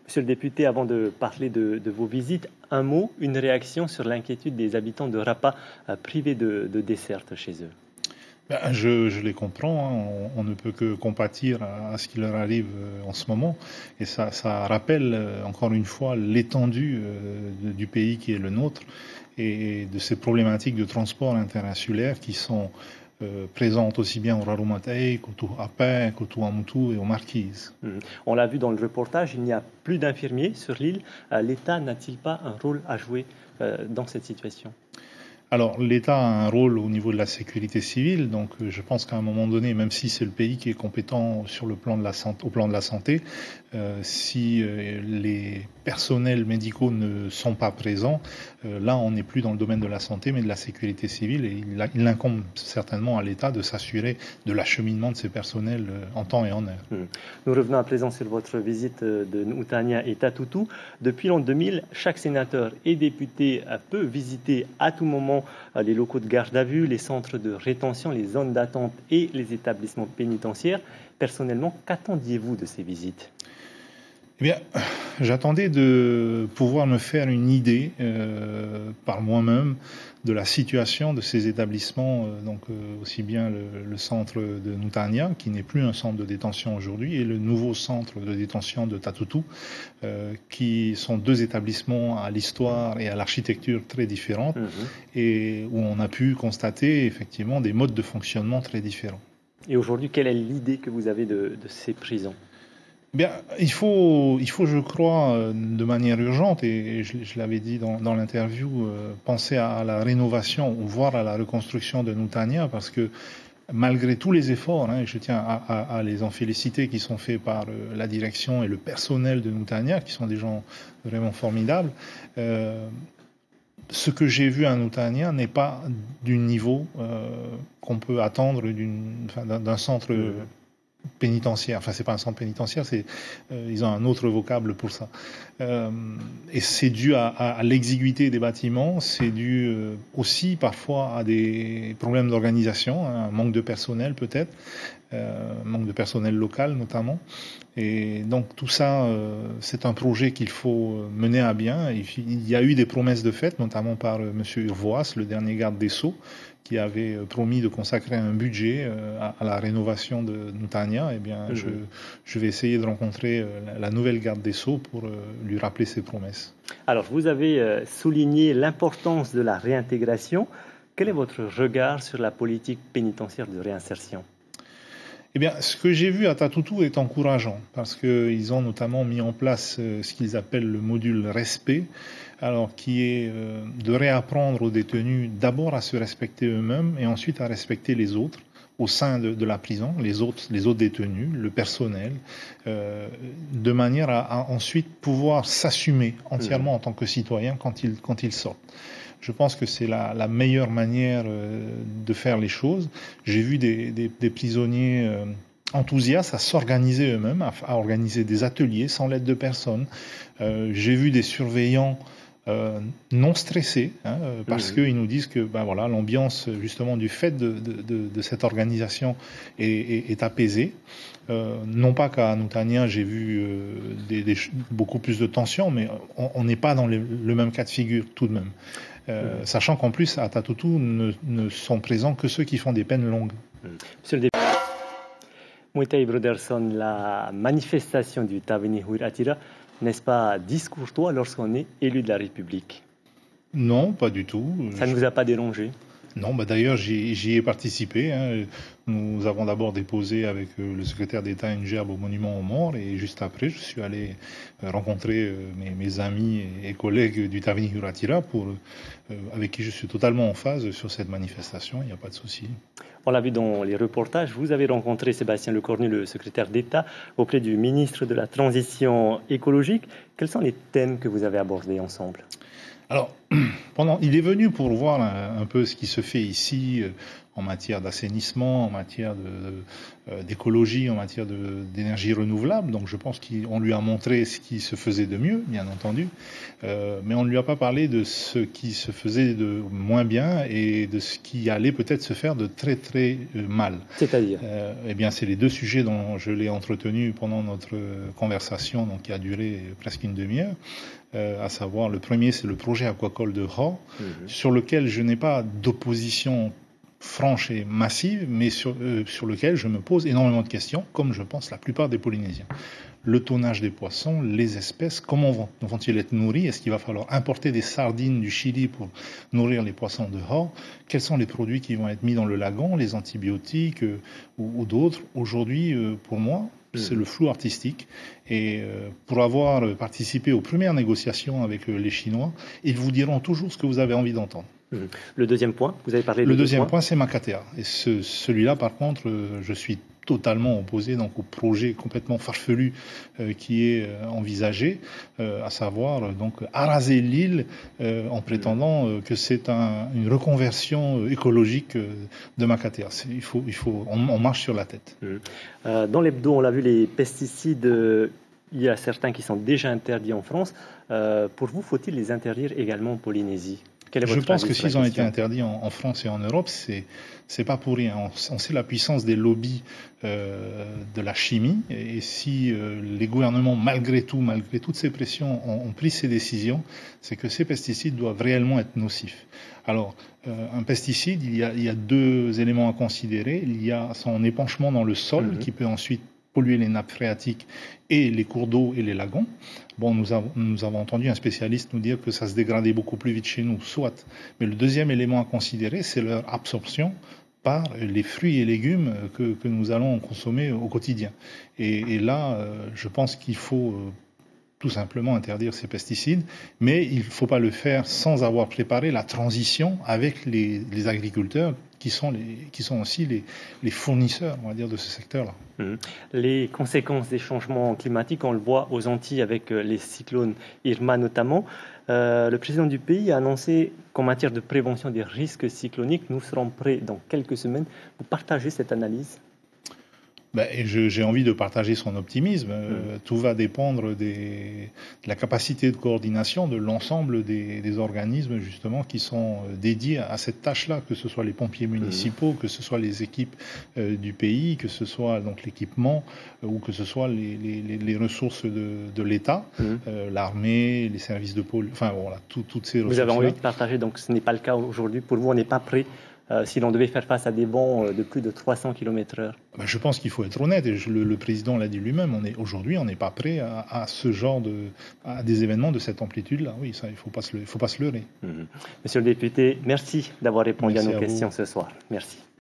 Monsieur le député, avant de parler de vos visites, un mot, une réaction sur l'inquiétude des habitants de Rapa privés de desserte chez eux. Je les comprends, hein. On ne peut que compatir à ce qui leur arrive en ce moment. Et ça rappelle encore une fois l'étendue du pays qui est le nôtre et de ces problématiques de transport interinsulaire qui sont présentes aussi bien au Raromatei qu'au Apin, qu'au Amutu et aux Marquises. On l'a vu dans le reportage, il n'y a plus d'infirmiers sur l'île. L'État n'a-t-il pas un rôle à jouer dans cette situation ? Alors, l'État a un rôle au niveau de la sécurité civile, donc je pense qu'à un moment donné, même si c'est le pays qui est compétent sur le plan de la santé, au plan de la santé, si les personnels médicaux ne sont pas présents, là on n'est plus dans le domaine de la santé, mais de la sécurité civile, et il incombe certainement à l'État de s'assurer de l'acheminement de ces personnels en temps et en heure. Nous revenons à présent sur votre visite de Nutania et Tatoutou. Depuis l'an 2000, chaque sénateur et député peut visiter à tout moment les locaux de garde à vue, les centres de rétention, les zones d'attente et les établissements pénitentiaires. Personnellement, qu'attendiez-vous de ces visites ? Eh bien, j'attendais de pouvoir me faire une idée par moi-même de la situation de ces établissements, aussi bien le centre de Nutania, qui n'est plus un centre de détention aujourd'hui, et le nouveau centre de détention de Tatoutou, qui sont deux établissements à l'histoire et à l'architecture très différentes, et où on a pu constater effectivement des modes de fonctionnement très différents. Et aujourd'hui, quelle est l'idée que vous avez de ces prisons ? Bien, il faut, je crois, de manière urgente, et je l'avais dit dans l'interview, penser à la rénovation, ou voire à la reconstruction de Nutania, parce que malgré tous les efforts, et je tiens à les en féliciter, qui sont faits par la direction et le personnel de Nutania, qui sont des gens vraiment formidables, ce que j'ai vu à Nutania n'est pas du niveau qu'on peut attendre d'un centre pénitentiaire. Enfin, c'est pas un centre pénitentiaire, ils ont un autre vocable pour ça. Et c'est dû à l'exiguïté des bâtiments, c'est dû aussi parfois à des problèmes d'organisation, un manque de personnel peut-être, manque de personnel local notamment. Et donc tout ça, c'est un projet qu'il faut mener à bien. Il y a eu des promesses de fait, notamment par M. Urvoas, le dernier garde des Sceaux, qui avait promis de consacrer un budget à la rénovation de Nutania. Eh bien, je vais essayer de rencontrer la nouvelle garde des Sceaux pour lui rappeler ses promesses. Alors, vous avez souligné l'importance de la réintégration. Quel est votre regard sur la politique pénitentiaire de réinsertion ? Eh bien, ce que j'ai vu à Tatoutou est encourageant, parce qu'ils ont notamment mis en place ce qu'ils appellent le module respect, alors qui est de réapprendre aux détenus d'abord à se respecter eux-mêmes et ensuite à respecter les autres au sein de la prison, les autres détenus, le personnel, de manière à ensuite pouvoir s'assumer entièrement en tant que citoyen quand ils sortent. Je pense que c'est la meilleure manière de faire les choses. J'ai vu des prisonniers enthousiastes à s'organiser eux-mêmes, à organiser des ateliers sans l'aide de personne. J'ai vu des surveillants non stressés, parce qu'ils nous disent que l'ambiance justement du fait de cette organisation est apaisée. Non pas qu'à Nutania j'ai vu beaucoup plus de tensions, mais on n'est pas dans le même cas de figure tout de même. Sachant qu'en plus à Tatoutou ne sont présents que ceux qui font des peines longues. Monsieur le député, Mouitaï Broderson, la manifestation du Taveni Huiratira, n'est-ce pas discourtois lorsqu'on est élu de la République ? Non, pas du tout. Ça ne vous a pas dérangé ? Non, d'ailleurs j'y ai participé. Nous avons d'abord déposé avec le secrétaire d'État une gerbe au monument aux morts, et juste après je suis allé rencontrer mes amis et collègues du Taveni Huiratira avec qui je suis totalement en phase sur cette manifestation, il n'y a pas de souci. On l'a vu dans les reportages, vous avez rencontré Sébastien Lecornu, le secrétaire d'État, auprès du ministre de la Transition écologique. Quels sont les thèmes que vous avez abordés ensemble ? Alors, il est venu pour voir un peu ce qui se fait ici en matière d'assainissement, en matière d'écologie, en matière d'énergie renouvelable. Donc je pense qu'on lui a montré ce qui se faisait de mieux, bien entendu, mais on ne lui a pas parlé de ce qui se faisait de moins bien et de ce qui allait peut-être se faire de très très mal. C'est-à-dire Eh bien, c'est les deux sujets dont je l'ai entretenu pendant notre conversation, donc qui a duré presque une demi-heure. À savoir, le premier, c'est le projet aquacole de Hor, sur lequel je n'ai pas d'opposition franche et massive, mais sur lequel je me pose énormément de questions, comme je pense la plupart des Polynésiens. Le tonnage des poissons, les espèces, comment vont-ils être nourris? Est-ce qu'il va falloir importer des sardines du Chili pour nourrir les poissons de Hor? Quels sont les produits qui vont être mis dans le lagon, les antibiotiques ou d'autres? Aujourd'hui, pour moi, c'est le flou artistique. Et pour avoir participé aux premières négociations avec les Chinois, ils vous diront toujours ce que vous avez envie d'entendre. Le deuxième point, vous avez parlé de Le deuxième point, c'est Makatea. Et celui-là, par contre, je suis totalement opposé donc au projet complètement farfelu qui est envisagé, à savoir donc araser l'île en prétendant que c'est une reconversion écologique de Makatea. On marche sur la tête. Dans l'hebdo, on l'a vu, les pesticides, il y a certains qui sont déjà interdits en France. Pour vous, faut-il les interdire également en Polynésie? Je pense que s'ils ont été interdits en France et en Europe, c'est pas pour rien. On sait la puissance des lobbies de la chimie, et si les gouvernements, malgré toutes ces pressions, ont pris ces décisions, c'est que ces pesticides doivent réellement être nocifs. Alors, un pesticide, il y a deux éléments à considérer. Il y a son épanchement dans le sol, qui peut ensuite polluer les nappes phréatiques et les cours d'eau et les lagons. Bon, nous avons entendu un spécialiste nous dire que ça se dégradait beaucoup plus vite chez nous, soit. Mais le deuxième élément à considérer, c'est leur absorption par les fruits et légumes que nous allons consommer au quotidien. Et là, je pense qu'il faut tout simplement interdire ces pesticides, mais il ne faut pas le faire sans avoir préparé la transition avec les agriculteurs qui sont aussi les fournisseurs, on va dire, de ce secteur-là. Les conséquences des changements climatiques, on le voit aux Antilles avec les cyclones Irma notamment. Le président du pays a annoncé qu'en matière de prévention des risques cycloniques, nous serons prêts dans quelques semaines. Vous partagez cette analyse ? J'ai envie de partager son optimisme. Tout va dépendre de la capacité de coordination de l'ensemble des organismes justement qui sont dédiés à cette tâche-là, que ce soit les pompiers municipaux, que ce soit les équipes du pays, que ce soit donc l'équipement ou que ce soit les ressources de l'État, l'armée, les services de pôle, enfin voilà, toutes ces ressources. Vous avez envie de partager, donc ce n'est pas le cas aujourd'hui. Pour vous, on n'est pas prêt. Si l'on devait faire face à des vents de plus de 300 km/h? Je pense qu'il faut être honnête, et le président l'a dit lui-même, aujourd'hui on n'est pas prêt à ce genre à des événements de cette amplitude-là. Oui, ça, il ne faut pas se leurrer. Monsieur le député, merci d'avoir répondu à nos questions ce soir. Merci.